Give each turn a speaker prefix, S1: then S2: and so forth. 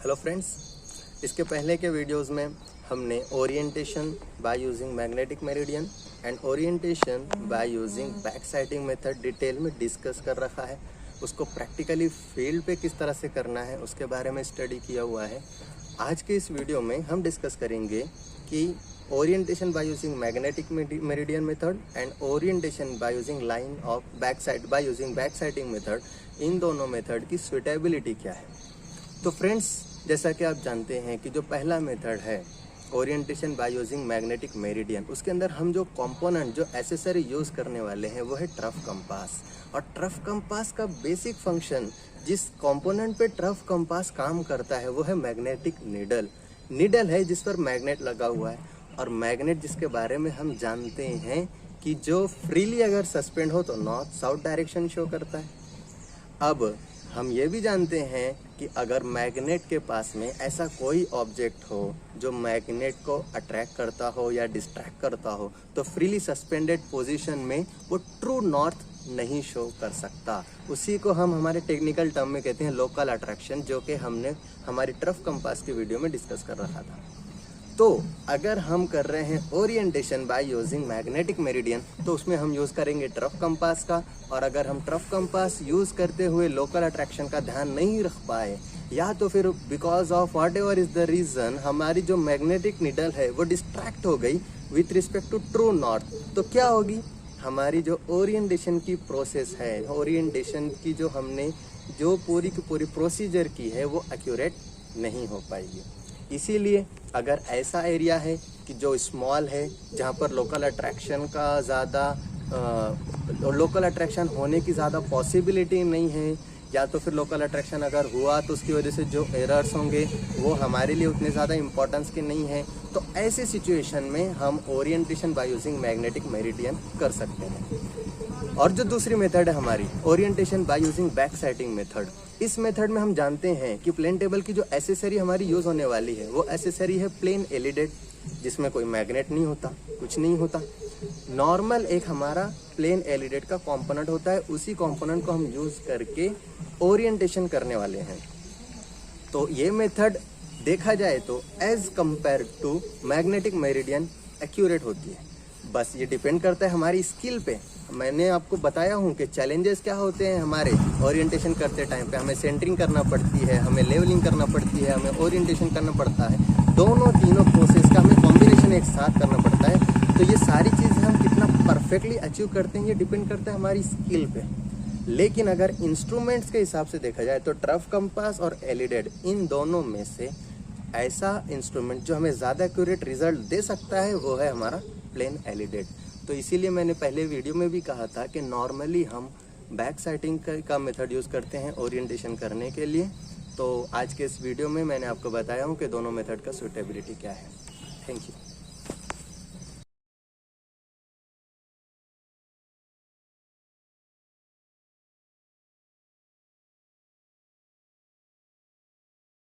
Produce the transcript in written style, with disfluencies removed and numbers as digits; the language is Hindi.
S1: हेलो फ्रेंड्स, इसके पहले के वीडियोस में हमने orientation by using magnetic meridian and orientation by using back sighting method detail में डिस्कस कर रखा है। उसको प्रैक्टिकली फील्ड पे किस तरह से करना है उसके बारे में स्टडी किया हुआ है। आज के इस वीडियो में हम डिस्कस करेंगे कि orientation by using magnetic meridian method and orientation by using line of back side by using back sighting method, इन दोनों मेथड की सुटेबिलिटी क्या है। तो फ्रेंड्स, जैसा कि आप जानते हैं कि जो पहला मेथड है orientation by using magnetic meridian, उसके अंदर हम जो कंपोनेंट जो एसेसरी यूज़ करने वाले हैं वो है ट्रफ कंपास। और ट्रफ कंपास का बेसिक फंक्शन, जिस कंपोनेंट पे ट्रफ कंपास काम करता है वो है मैग्नेटिक नीडल। नीडल है जिस पर मैग्नेट लगा हुआ है, और मैग्नेट जिसके बारे में हम जानते हैं कि जो फ्रीली अगर सस्पेंड हो तो नॉर्थ साउथ डायरेक्शन शो करता है। अब हम ये भी जानते हैं कि अगर मैग्नेट के पास में ऐसा कोई ऑब्जेक्ट हो जो मैग्नेट को अट्रैक्ट करता हो या डिस्ट्रैक्ट करता हो, तो फ्रीली सस्पेंडेड पोजीशन में वो ट्रू नॉर्थ नहीं शो कर सकता। उसी को हम हमारे टेक्निकल टर्म में कहते हैं लोकल अट्रैक्शन, जो कि हमने हमारी ट्रफ कंपास की वीडियो में डिस्कस कर रखा था। तो अगर हम कर रहे हैं orientation by using magnetic meridian, तो उसमें हम यूज़ करेंगे ट्रफ कंपास का। और अगर हम ट्रफ कंपास यूज़ करते हुए लोकल अट्रैक्शन का ध्यान नहीं रख पाए, या तो फिर because of whatever is the reason हमारी जो मैग्नेटिक नीडल है वो डिस्ट्रैक्ट हो गई with respect to true north, तो क्या होगी, हमारी जो ओरिएंटेशन की प्रोसेस है, ओरिएंटेशन की जो हमने जो पूरी की पूरी प्रोसीजर की है वो एक्यूरेट नहीं हो पाएगी। इसीलिए अगर ऐसा एरिया है कि जो स्मॉल है, जहाँ पर लोकल अट्रैक्शन का ज़्यादा लोकल अट्रैक्शन होने की ज़्यादा पॉसिबिलिटी नहीं है, या तो फिर लोकल अट्रैक्शन अगर हुआ तो उसकी वजह से जो एरर्स होंगे वो हमारे लिए उतने ज़्यादा इम्पोर्टेंस के नहीं है, तो ऐसे सिचुएशन में हम orientation by using magnetic meridian कर सकते हैं। और जो दूसरी मेथड है हमारी orientation by using back sighting method, इस मेथड में हम जानते हैं कि प्लेन टेबल की जो एसेसरी हमारी यूज़ होने वाली है वो एसेसरी है प्लेन एलिडेड, जिसमें कोई मैग्नेट नहीं होता, कुछ नहीं होता। नॉर्मल एक हमारा प्लेन एलिडेड का कंपोनेंट होता है, उसी कंपोनेंट को हम यूज़ करके ओरिएंटेशन करने वाले हैं। तो ये मेथड देखा जाए तो as compared to magnetic meridian accurate होती है। बस ये डिपेंड करता है हमारी स्किल पे। मैंने आपको बताया हूँ कि चैलेंजेस क्या होते हैं हमारे ओरिएंटेशन करते टाइम पे। हमें सेंटरिंग करना पड़ती है, हमें लेवलिंग करना पड़ती है, हमें ओरिएंटेशन करना पड़ता है। दोनों तीनों प्रोसेस का हमें कॉम्बिनेशन एक साथ करना पड़ता है। तो ये सारी चीज़ें हम कितना परफेक्टली अचीव करते हैं ये डिपेंड करता है हमारी स्किल पे। लेकिन अगर इंस्ट्रूमेंट्स के हिसाब से देखा जाए तो ट्रफ कंपास और एलिडेड, इन दोनों में से ऐसा इंस्ट्रूमेंट जो हमें ज़्यादा एक्यूरेट रिजल्ट दे सकता है वो है हमारा प्लेन एलिडेड। तो इसीलिए मैंने पहले वीडियो में भी कहा था कि नॉर्मली हम बैक साइटिंग का मेथड यूज़ करते हैं ओरिएंटेशन करने के लिए। तो आज के इस वीडियो में मैंने आपको बताया हूँ कि दोनों मेथड का सूटेबिलिटी क्या है। Thank you.